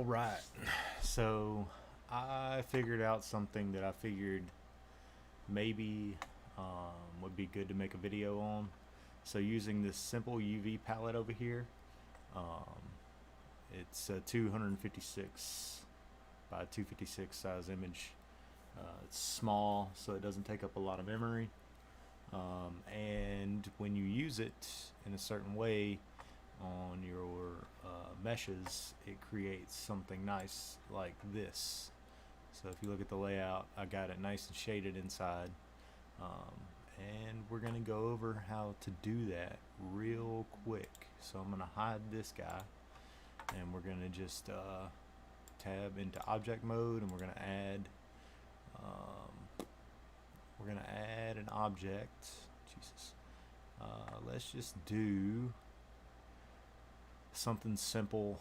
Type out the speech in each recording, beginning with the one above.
All right, so I figured out something that I figured maybe would be good to make a video on. So using this simple UV palette over here, um, it's a 256 by 256 size image. It's small, so it doesn't take up a lot of memory. And when you use it in a certain way on your meshes, it creates something nice like this. So if you look at the layout, I got it nice and shaded inside. And we're going to go over how to do that real quick. So I'm going to hide this guy, and we're going to just tab into object mode, and we're going to add an object. Jesus. Let's just do something simple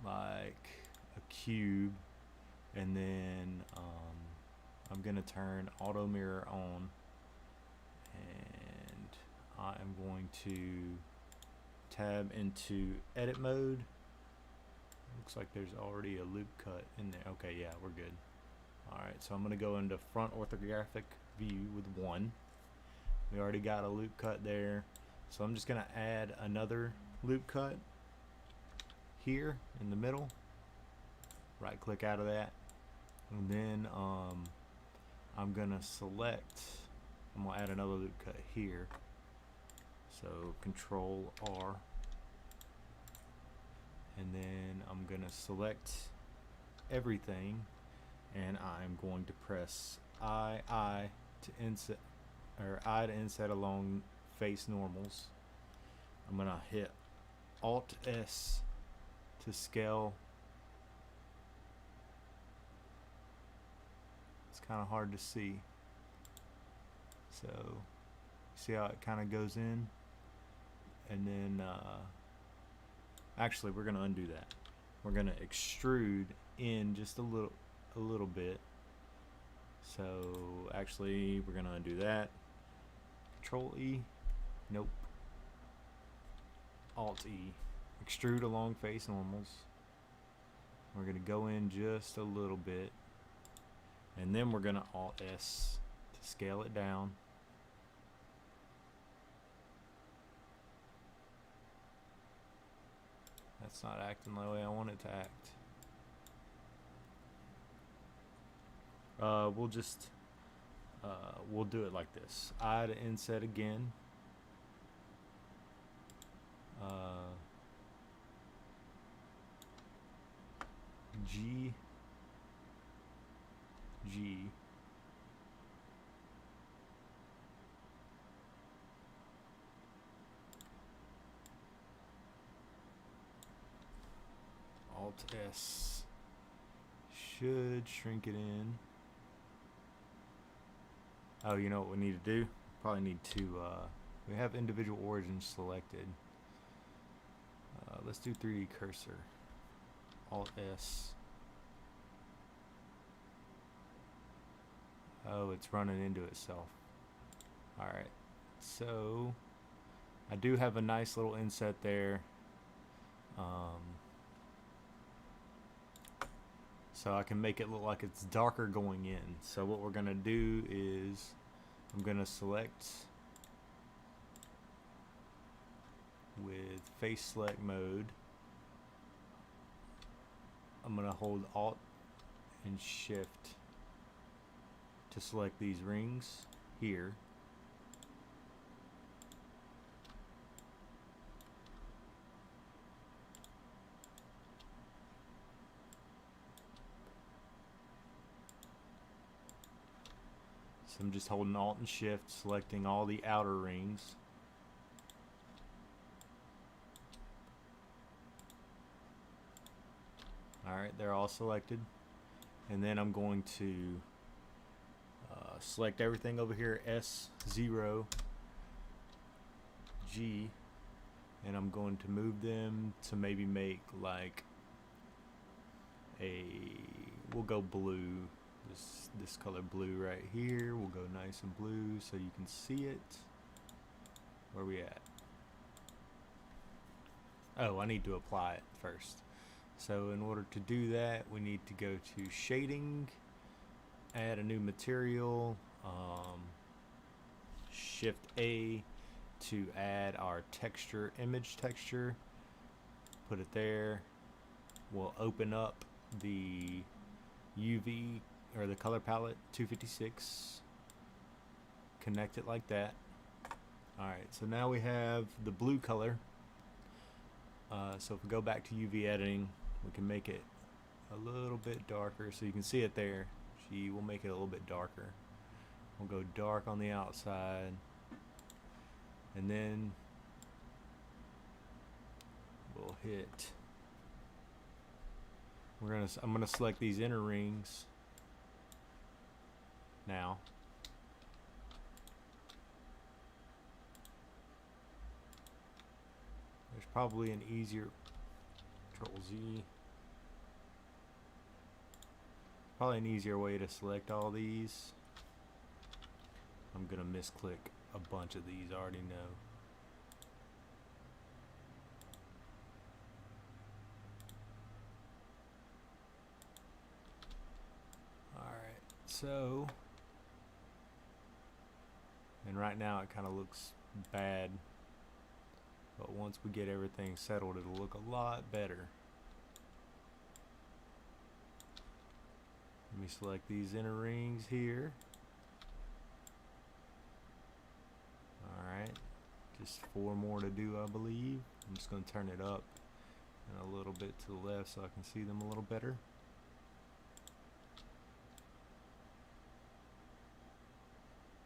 like a cube, and then I'm gonna turn auto mirror on, and I am going to tab into edit mode. Looks like there's already a loop cut in there. Okay, yeah, we're good. Alright, so I'm gonna go into front orthographic view with 1. We already got a loop cut there, so I'm just gonna add another loop cut here in the middle. Right click out of that, and then I'm gonna add another loop cut here, so control R, and then I'm gonna select everything, and I'm going to press I to inset along face normals. I'm gonna hit Alt S to scale. It's kind of hard to see, so see how it kind of goes in, and then actually we're gonna undo that. We're gonna extrude in just a little bit. So actually we're gonna undo that. Control E, nope, Alt E, extrude along face normals. We're gonna go in just a little bit, and then we're gonna Alt S to scale it down. That's not acting the way I want it to act. We'll do it like this. I to inset again. G. Alt S should shrink it in. Oh, you know what we need to do? Probably need to, we have individual origins selected. Let's do 3D cursor. Alt S. Oh, it's running into itself. Alright, so I do have a nice little inset there. So I can make it look like it's darker going in. So what we're gonna do is I'm gonna select with face select mode. I'm gonna hold Alt and Shift to select these rings here. So I'm just holding Alt and Shift, selecting all the outer rings. Alright, they're all selected. And then I'm going to select everything over here, S0, G, and I'm going to move them to maybe make like we'll go blue. This color blue right here. We'll go nice and blue so you can see it. Where are we at? Oh, I need to apply it first. So in order to do that, we need to go to shading, add a new material, Shift A to add our texture, image texture, put it there. We'll open up the UV or the color palette 256, connect it like that. Alright, so now we have the blue color. So if we go back to UV editing, we can make it a little bit darker so you can see it there. We'll make it a little bit darker. We'll go dark on the outside, and then we'll hit. I'm gonna select these inner rings now. There's probably an easier Control Z. Probably an easier way to select all these. I'm gonna misclick a bunch of these, I already know. Alright, so, and right now it kind of looks bad, but once we get everything settled, it'll look a lot better. Let me select these inner rings here. Alright, just 4 more to do, I believe. I'm just going to turn it up and a little bit to the left so I can see them a little better.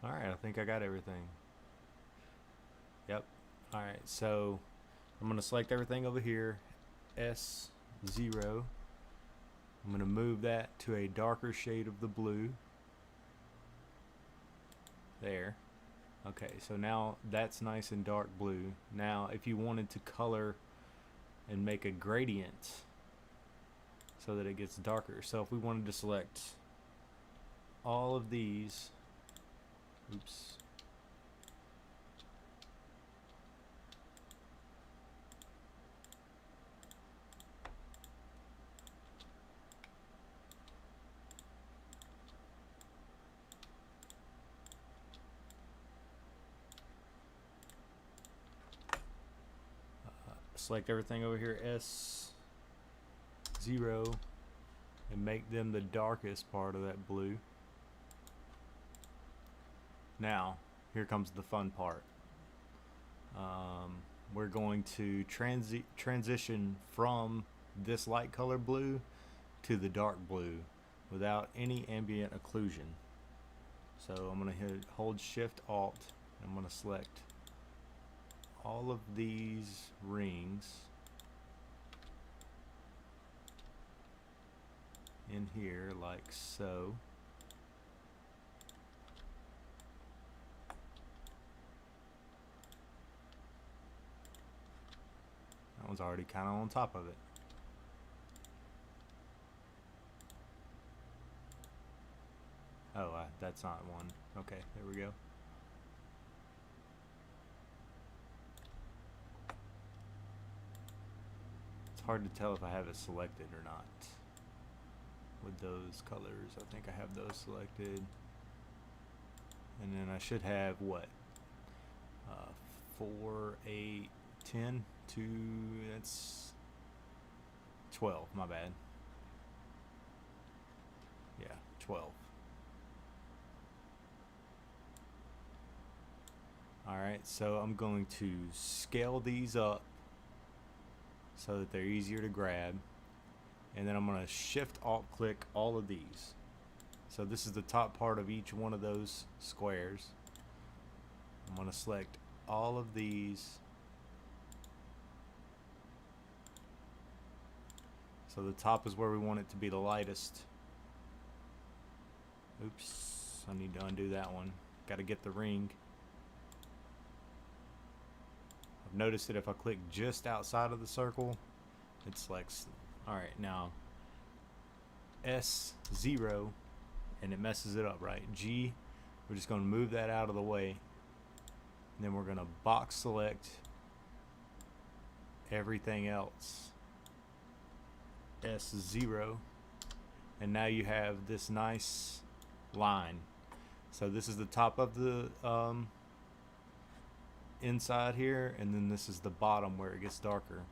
Alright, I think I got everything. Yep. Alright, so I'm going to select everything over here, S0. I'm going to move that to a darker shade of the blue. There. Okay, so now that's nice and dark blue. Now, if you wanted to color and make a gradient so that it gets darker. So if we wanted to select all of these, oops. Select everything over here, S0, and make them the darkest part of that blue. Now, here comes the fun part. We're going to transition from this light color blue to the dark blue without any ambient occlusion. So I'm going to hold Shift Alt, and I'm going to select all of these rings in here like so. That one's already kind of on top of it. Oh, that's not one. Okay, there we go. Hard to tell if I have it selected or not with those colors. I think I have those selected, and then I should have what, 4, 8, 10, 2, that's 12, my bad. Yeah, 12. Alright, so I'm going to scale these up so that they're easier to grab, and then I'm going to Shift Alt click all of these. So this is the top part of each one of those squares. I'm going to select all of these. So the top is where we want it to be the lightest. Oops, I need to undo that one. Got to get the ring. I've noticed that if I click just outside of the circle, it selects. Alright, now S0, and it messes it up, right? G, we're just going to move that out of the way, and then we're going to box select everything else. S0, and now you have this nice line. So this is the top of the inside here, and then this is the bottom where it gets darker.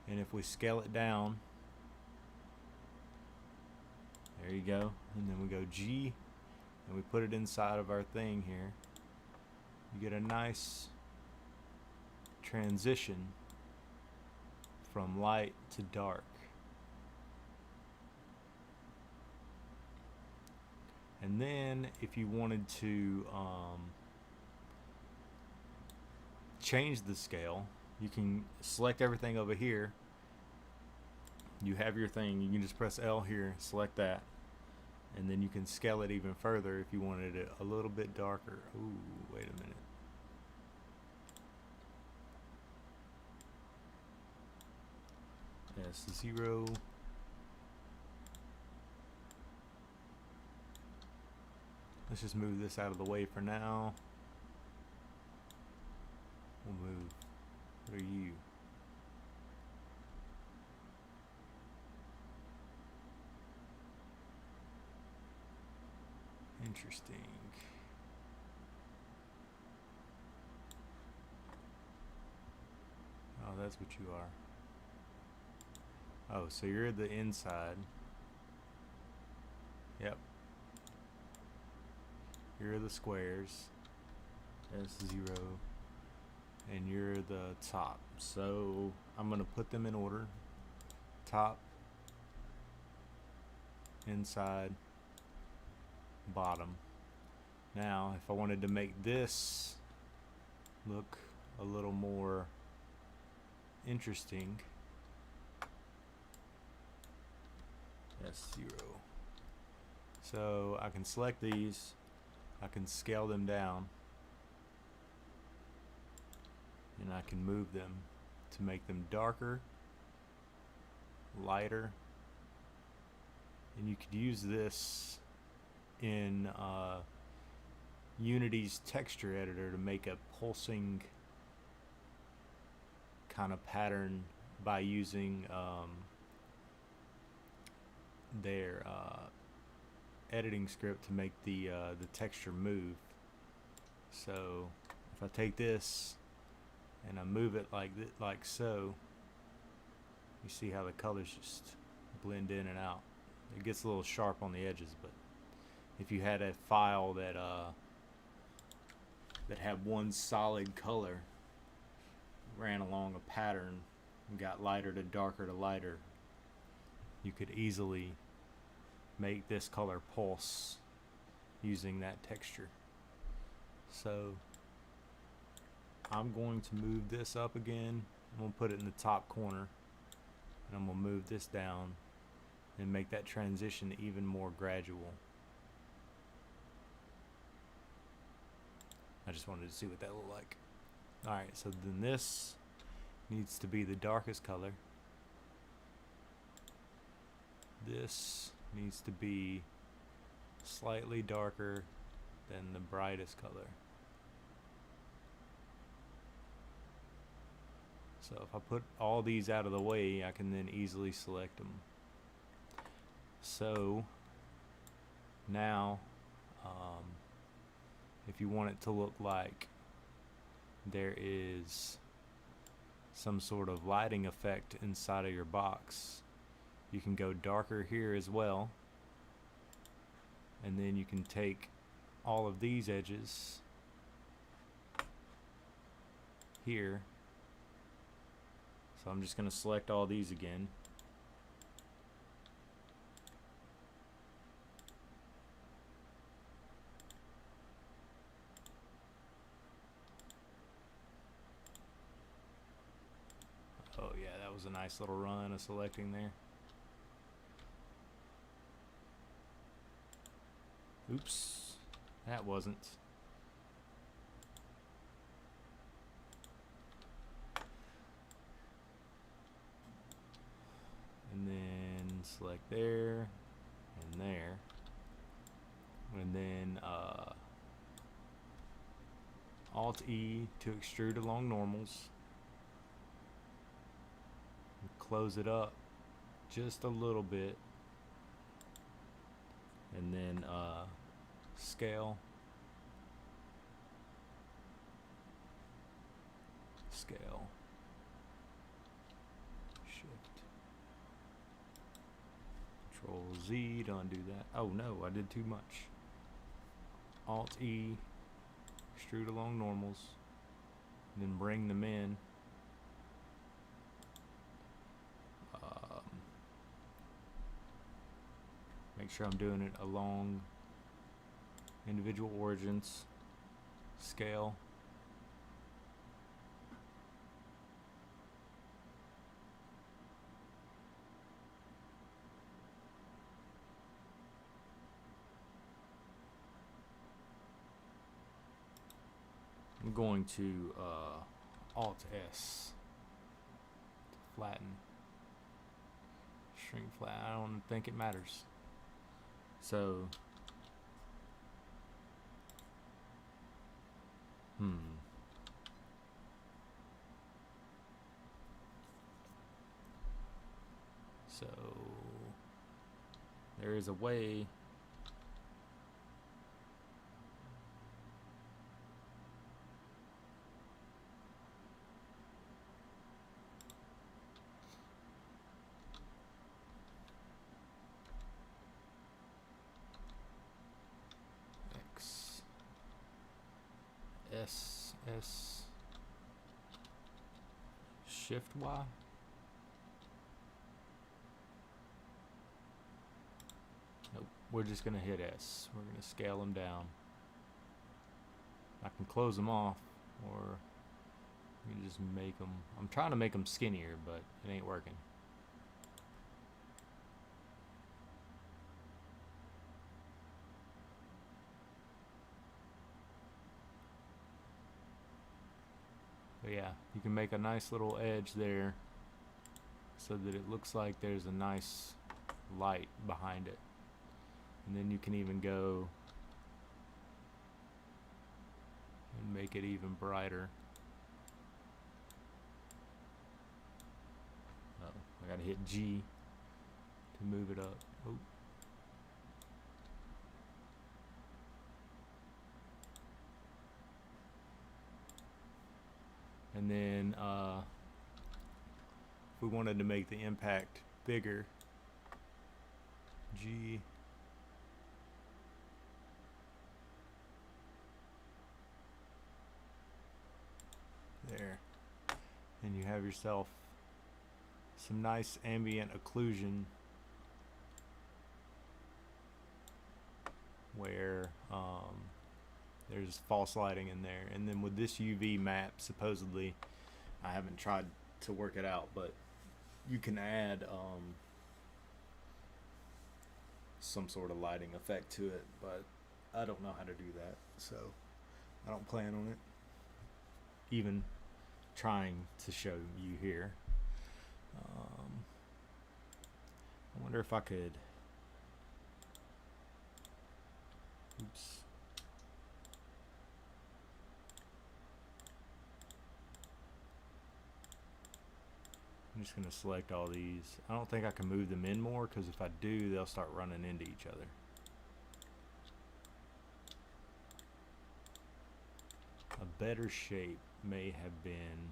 And if we scale it down, there you go, and then we go G and we put it inside of our thing here, you get a nice transition from light to dark. And then if you wanted to change the scale, you can select everything over here. You have your thing, you can just press L here, select that, and then you can scale it even further if you wanted it a little bit darker. Ooh, wait a minute. S0. Let's just move this out of the way for now. We'll move. What are you? Interesting. Oh, that's what you are. Oh, so you're the inside. Yep. You're the squares. S0. And you're the top. So I'm going to put them in order. Top, inside, bottom. Now, if I wanted to make this look a little more interesting, S0. So I can select these, I can scale them down, and I can move them to make them darker, lighter, and you could use this in Unity's texture editor to make a pulsing kind of pattern by using their editing script to make the texture move. So if I take this and I move it like so, you see how the colors just blend in and out. It gets a little sharp on the edges, but if you had a file that that had one solid color, ran along a pattern and got lighter to darker to lighter, you could easily make this color pulse using that texture. So I'm going to move this up again. I'm going to put it in the top corner, and I'm going to move this down and make that transition even more gradual. I just wanted to see what that looked like. Alright, so then this needs to be the darkest color. This needs to be slightly darker than the brightest color. So if I put all these out of the way, I can then easily select them. So now if you want it to look like there is some sort of lighting effect inside of your box, you can go darker here as well, and then you can take all of these edges here. So I'm just going to select all these again. Oh yeah, that was a nice little run of selecting there. Oops, that wasn't. And then select there and there, and then Alt E to extrude along normals, close it up, just a little bit, and then scale, scale, shift, Control Z to undo that. Oh no, I did too much. Alt E, extrude along normals, and then bring them in. Make sure I'm doing it along individual origins, scale, I'm going to Alt S to flatten, shrink flat. I don't think it matters. So, so there is a way S Shift Y. Nope, we're just gonna hit S. We're gonna scale them down. I can close them off, or we can just make them. I'm trying to make them skinnier, but it ain't working. But yeah, you can make a nice little edge there so that it looks like there's a nice light behind it. And then you can even go and make it even brighter. Oh, I gotta hit G to move it up. Oh. And then if we wanted to make the impact bigger, G, there, and you have yourself some nice ambient occlusion where there's false lighting in there. And then with this UV map, supposedly, I haven't tried to work it out, but you can add some sort of lighting effect to it, but I don't know how to do that, so I don't plan on it, even trying to show you here. I wonder if I could, oops, I'm just going to select all these. I don't think I can move them in more, because if I do, they'll start running into each other. A better shape may have been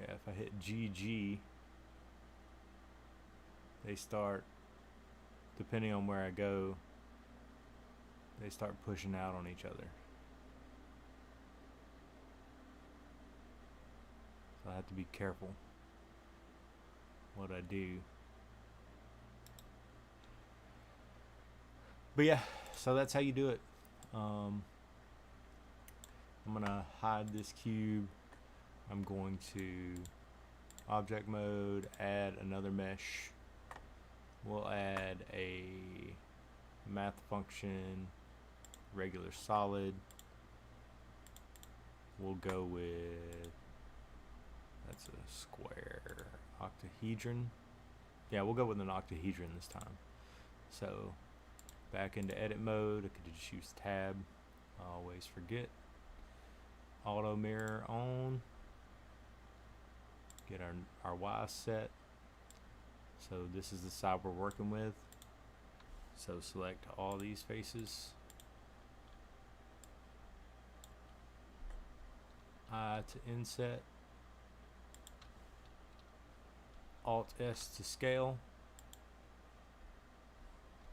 if I hit GG, they start, depending on where I go, they start pushing out on each other. So I have to be careful what I do. But yeah, so that's how you do it. I'm gonna hide this cube. I'm going to object mode, add another mesh. We'll add a math function, regular solid. We'll go with, that's a square octahedron. Yeah, we'll go with an octahedron this time. So back into edit mode, I could just use tab. I always forget. auto mirror on. Get our Y set. So this is the side we're working with. So select all these faces. I to inset. Alt S to scale.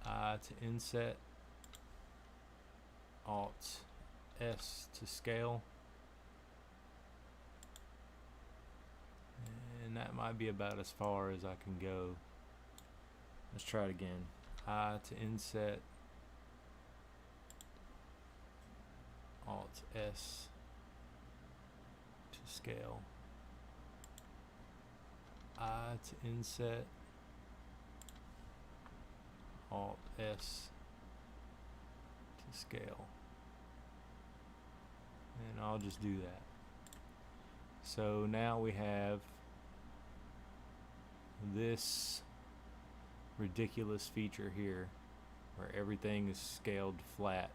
I to inset. Alt S to scale. And that might be about as far as I can go. Let's try it again. I to inset. Alt S to scale. I to inset. Alt S to scale. And I'll just do that. So now we have this ridiculous feature here where everything is scaled flat.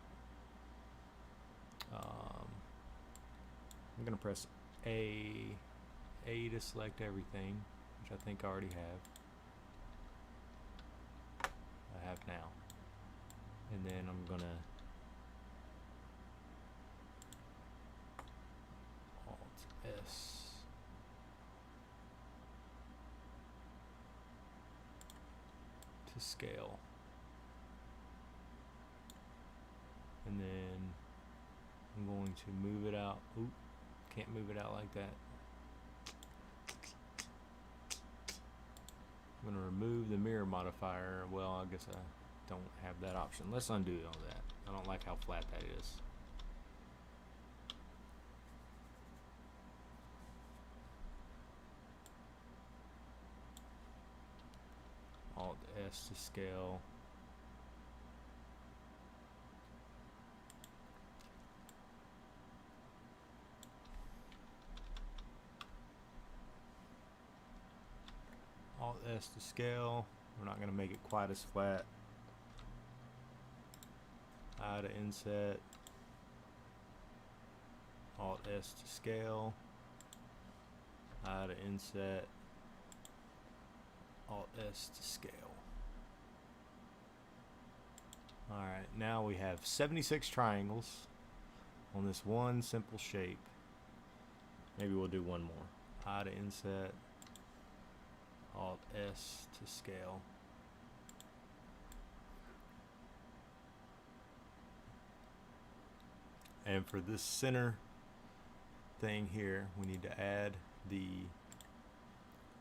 I'm gonna press A to select everything, which I think I already have. I have now. And then I'm gonna Alt S to scale. And then I'm going to move it out. Oop, can't move it out like that. I'm going to remove the mirror modifier. Well, I guess I don't have that option. Let's undo all that. I don't like how flat that is. Alt S to scale. Alt S to scale. We're not going to make it quite as flat. I to inset. Alt S to scale. I to inset. Alt S to scale. Alright, now we have 76 triangles on this one simple shape. Maybe we'll do one more. I to inset. Alt S to scale. And for this center thing here, we need to add the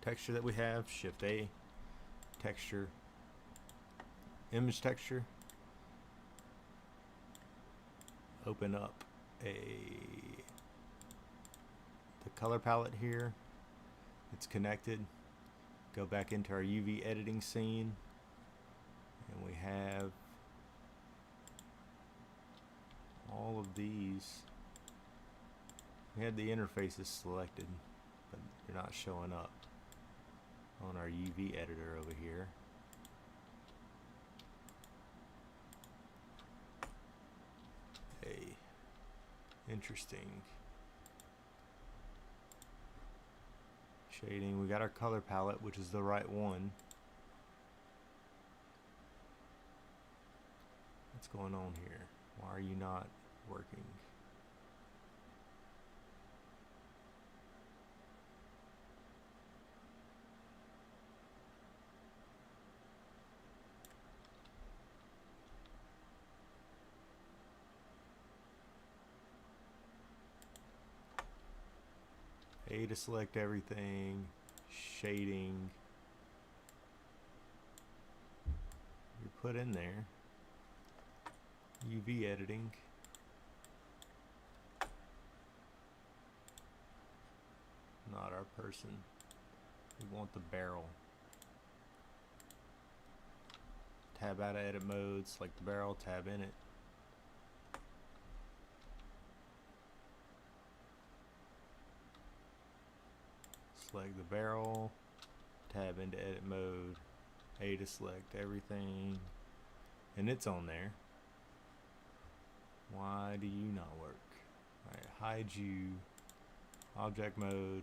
texture that we have. Shift A, texture, image texture. Open up the color palette here. It's connected. Go back into our UV editing scene, and we have all of these. We had the interfaces selected, but they're not showing up on our UV editor over here. Hey, interesting. Shading, we got our color palette, which is the right one. What's going on here? Why are you not working? A to select everything, shading, you put in there, UV editing, not our person, we want the barrel. Tab out of edit mode, select the barrel, tab in it. Select the barrel, tab into edit mode, A to select everything, and it's on there. Why do you not work? Alright, hide you, object mode,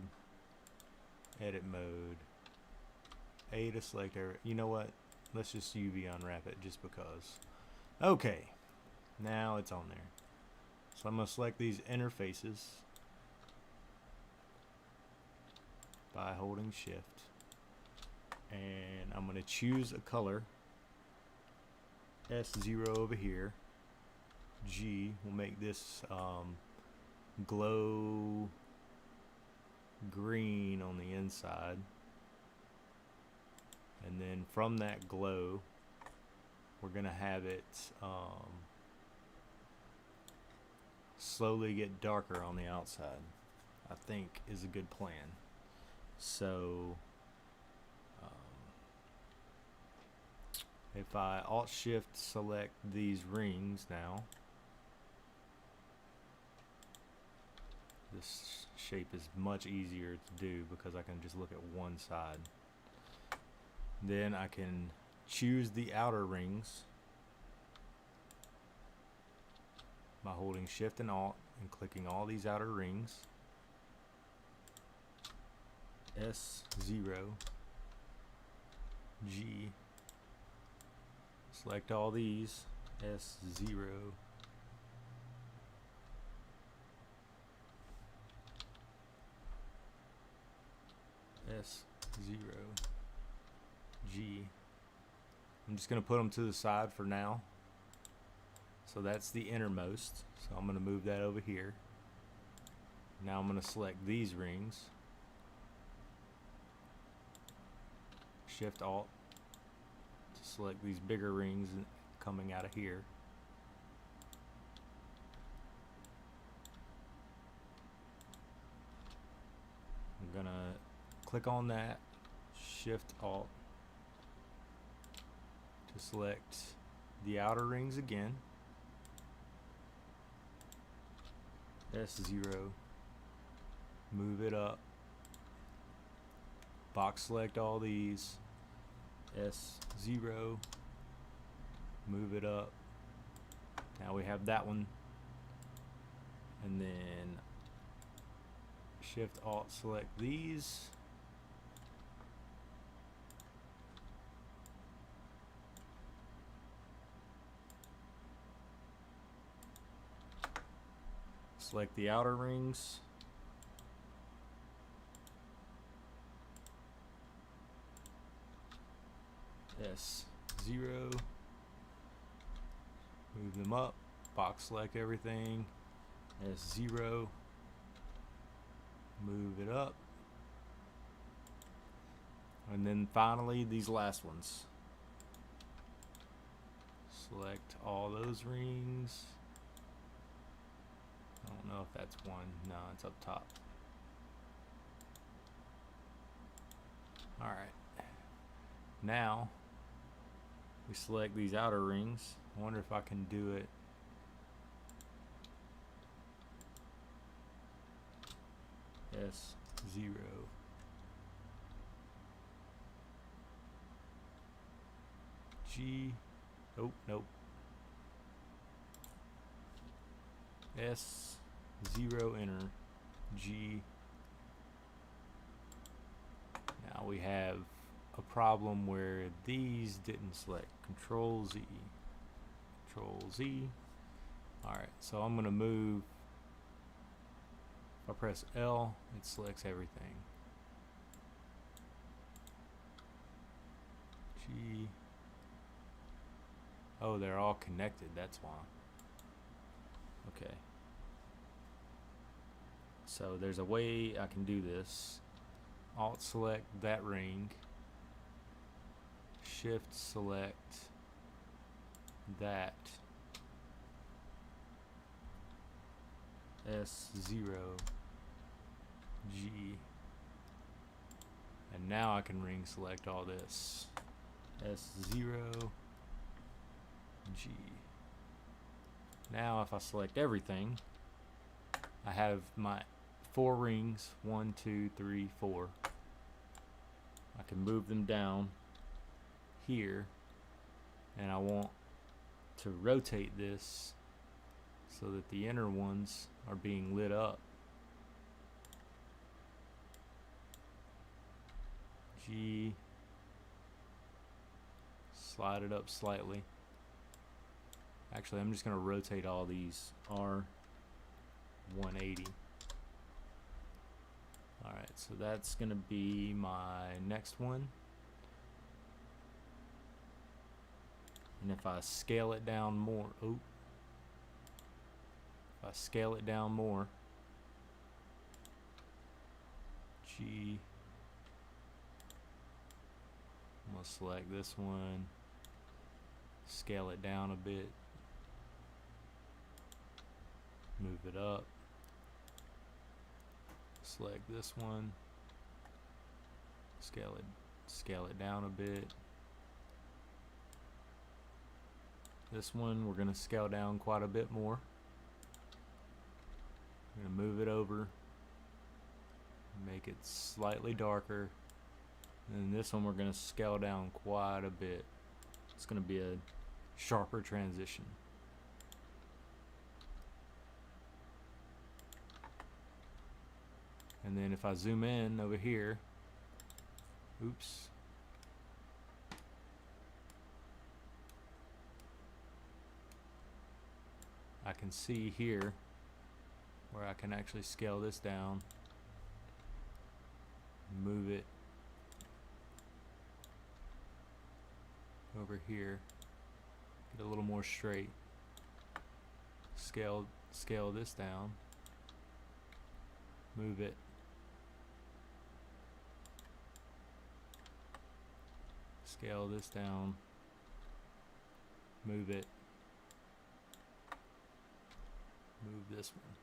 edit mode, A to select area. You know what? Let's just UV unwrap it just because. Okay, now it's on there. So I'm going to select these interfaces by holding shift, and I'm going to choose a color. S0 over here. G will make this glow green on the inside, and then from that glow we're gonna have it slowly get darker on the outside. I think is a good plan. So if I Alt Shift select these rings now, this shape is much easier to do because I can just look at one side. Then I can choose the outer rings by holding Shift and Alt and clicking all these outer rings. S0, G, select all these, S0, S0, G. I'm just going to put them to the side for now. So that's the innermost. So I'm going to move that over here. Now I'm going to select these rings. Shift Alt to select these bigger rings coming out of here. I'm going to click on that. Shift Alt to select the outer rings again. S0, move it up, box select all these, S0, move it up. Now we have that one, and then Shift Alt select these, select the outer rings, S0, move them up, box select everything, S0, move it up, and then finally these last ones. Select all those rings. I don't know if that's one. No, it's up top. Alright. Now we select these outer rings. I wonder if I can do it. S0. G. Oh, nope. S0 enter, G. Now we have a problem where these didn't select. Control Z. Control Z. Alright, so I'm going to move. If I press L, it selects everything. G. Oh, they're all connected, that's why. Okay. So there's a way I can do this. Alt select that ring. Shift select that. S0 G. And now I can ring select all this. S0 G. Now if I select everything, I have my 4 rings, 1, 2, 3, 4. I can move them down here, and I want to rotate this so that the inner ones are being lit up. G, slide it up slightly. Actually, I'm just going to rotate all these R 180. Alright, so that's going to be my next one. And if I scale it down more, if I scale it down more, G, I'm going to select this one, scale it down a bit, move it up, select this one, scale it down a bit. This one we're going to scale down quite a bit more. I'm going to move it over, make it slightly darker, and this one we're going to scale down quite a bit. It's going to be a sharper transition. And then if I zoom in over here, oops, I can see here where I can actually scale this down, move it over here, get a little more straight, scale this down, move it, scale this down, move it, move this one,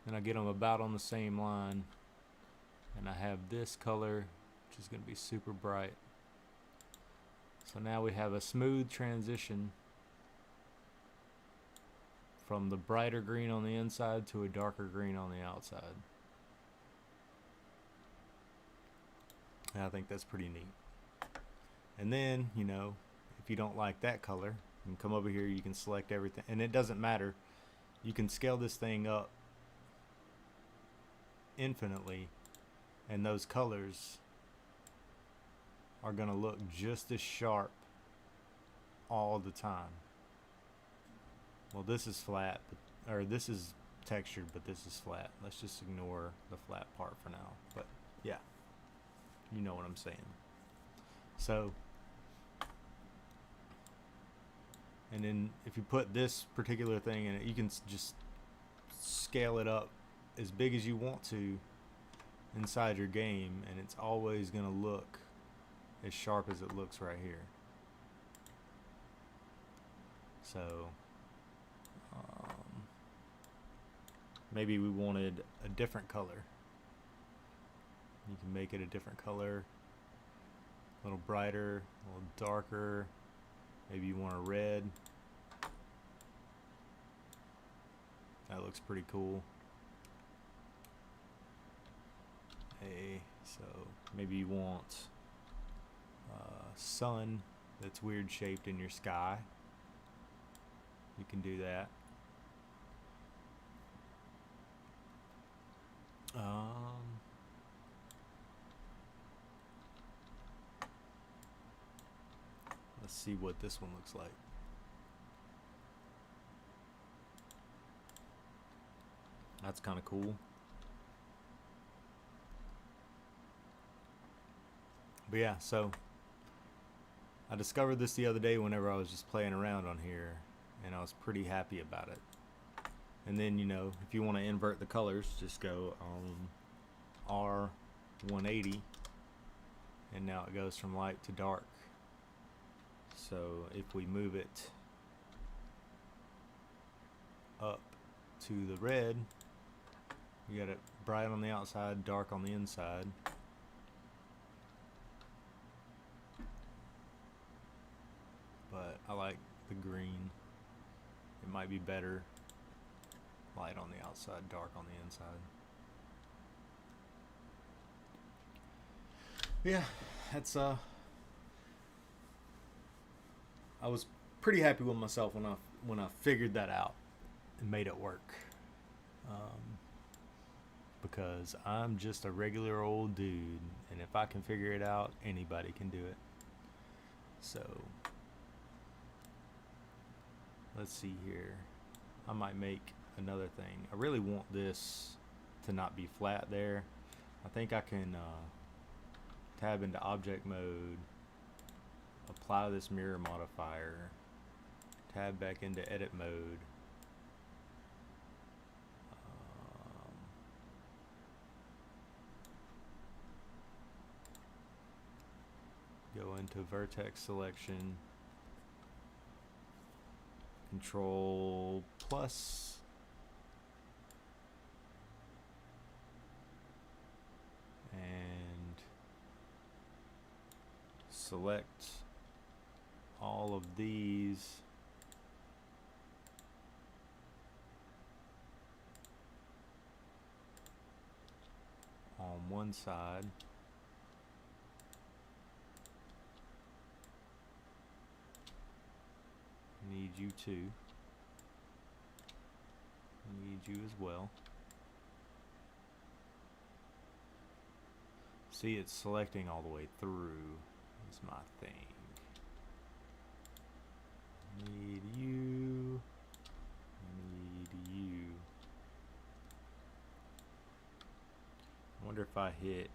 and I get them about on the same line, and I have this color which is going to be super bright. So now we have a smooth transition from the brighter green on the inside to a darker green on the outside. And I think that's pretty neat. And then, you know, if you don't like that color, you can come over here, you can select everything, and it doesn't matter. You can scale this thing up infinitely, and those colors are going to look just as sharp all the time. Well, this is flat, or this is textured, but this is flat. Let's just ignore the flat part for now. But yeah, you know what I'm saying. So, and then if you put this particular thing in it, you can just scale it up as big as you want to inside your game, and it's always going to look as sharp as it looks right here. So maybe we wanted a different color. You can make it a different color, a little brighter, a little darker. Maybe you want a red. That looks pretty cool. Hey, so maybe you want sun that's weird shaped in your sky. You can do that. Let's see what this one looks like. That's kind of cool. But yeah, so I discovered this the other day whenever I was just playing around on here, and I was pretty happy about it. And then, you know, if you want to invert the colors, just go R 180, and now it goes from light to dark. So if we move it up to the red, you got it bright on the outside, dark on the inside. But I like the green. It might be better light on the outside, dark on the inside. Yeah, that's I was pretty happy with myself when I figured that out. and made it work. Because I'm just a regular old dude, and if I can figure it out, anybody can do it. So let's see here. I might make another thing. I really want this to not be flat there. I think I can tab into object mode, apply this mirror modifier, tab back into edit mode, go into vertex selection, control plus, and select all of these on one side. Need you too. Need you as well. See, it's selecting all the way through. Is my thing. Need you. Need you. I wonder if I hit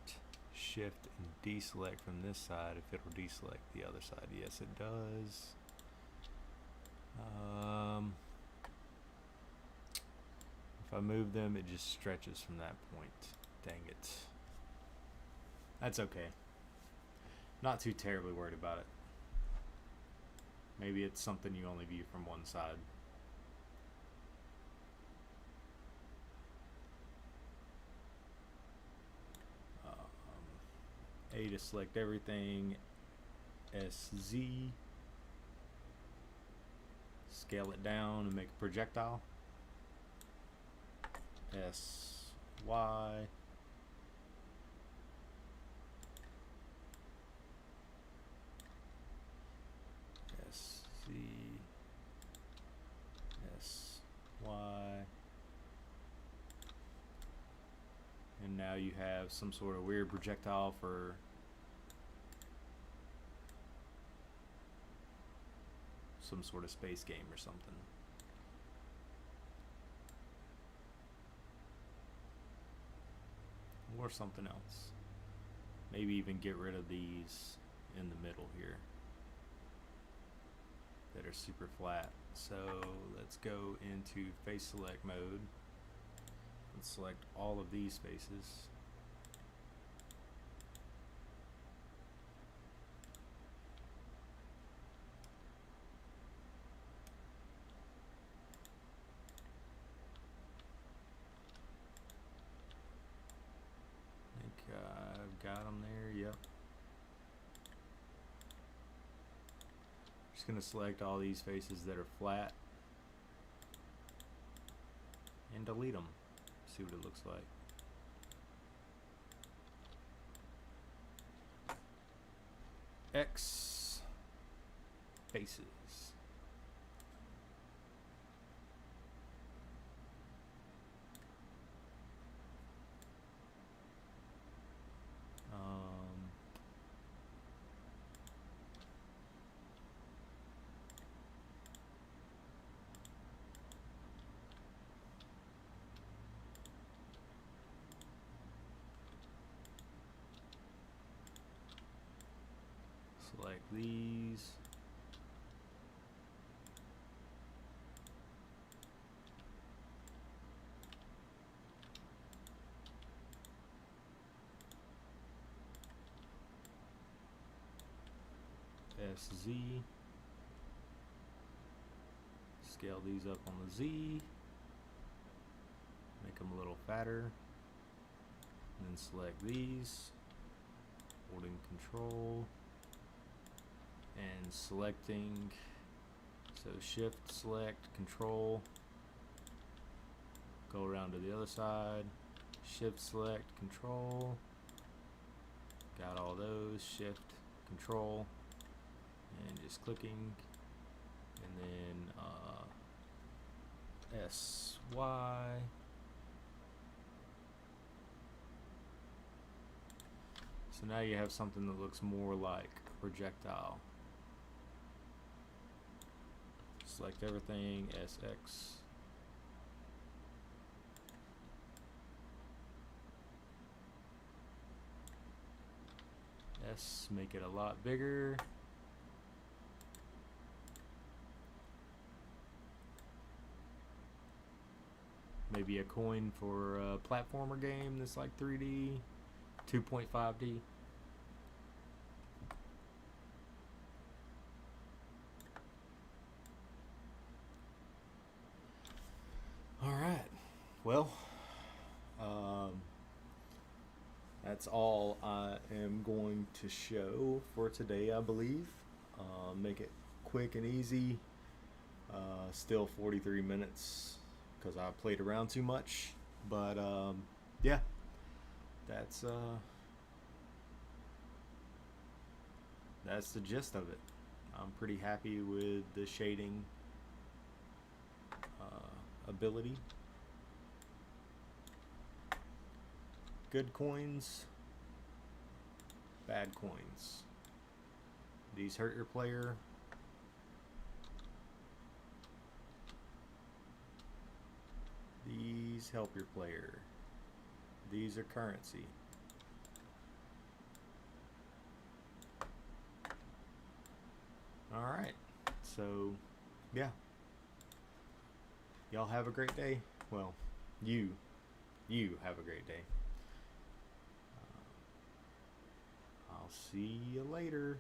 shift and deselect from this side, if it'll deselect the other side. Yes, it does. If I move them, it just stretches from that point. Dang it. That's okay. Not too terribly worried about it. Maybe it's something you only view from one side. A to select everything. SZ. Scale it down and make a projectile. SY. SZ. SY. And now you have some sort of weird projectile for some sort of space game or something. Or something else. Maybe even get rid of these in the middle here that are super flat. So let's go into face select mode and select all of these faces. Got them there, yep. Just gonna select all these faces that are flat and delete them. See what it looks like. X faces. Select these. SZ. Scale these up on the Z. Make them a little fatter. And then select these. Holding Control. And selecting. So Shift, Select, Control. Go around to the other side. Shift, Select, Control. Got all those. Shift, Control. And just clicking, and then SY. So now you have something that looks more like a projectile. Select everything, SX. S, make it a lot bigger. Maybe a coin for a platformer game that's like 3D, 2.5D. Alright, well, that's all I am going to show for today, I believe. Make it quick and easy. Still 43 minutes because I played around too much. But yeah, that's the gist of it. I'm pretty happy with the shading ability. Good coins, bad coins. These hurt your player. These help your player. These are currency. Alright, so yeah. Y'all have a great day. Well, you have a great day. I'll see you later.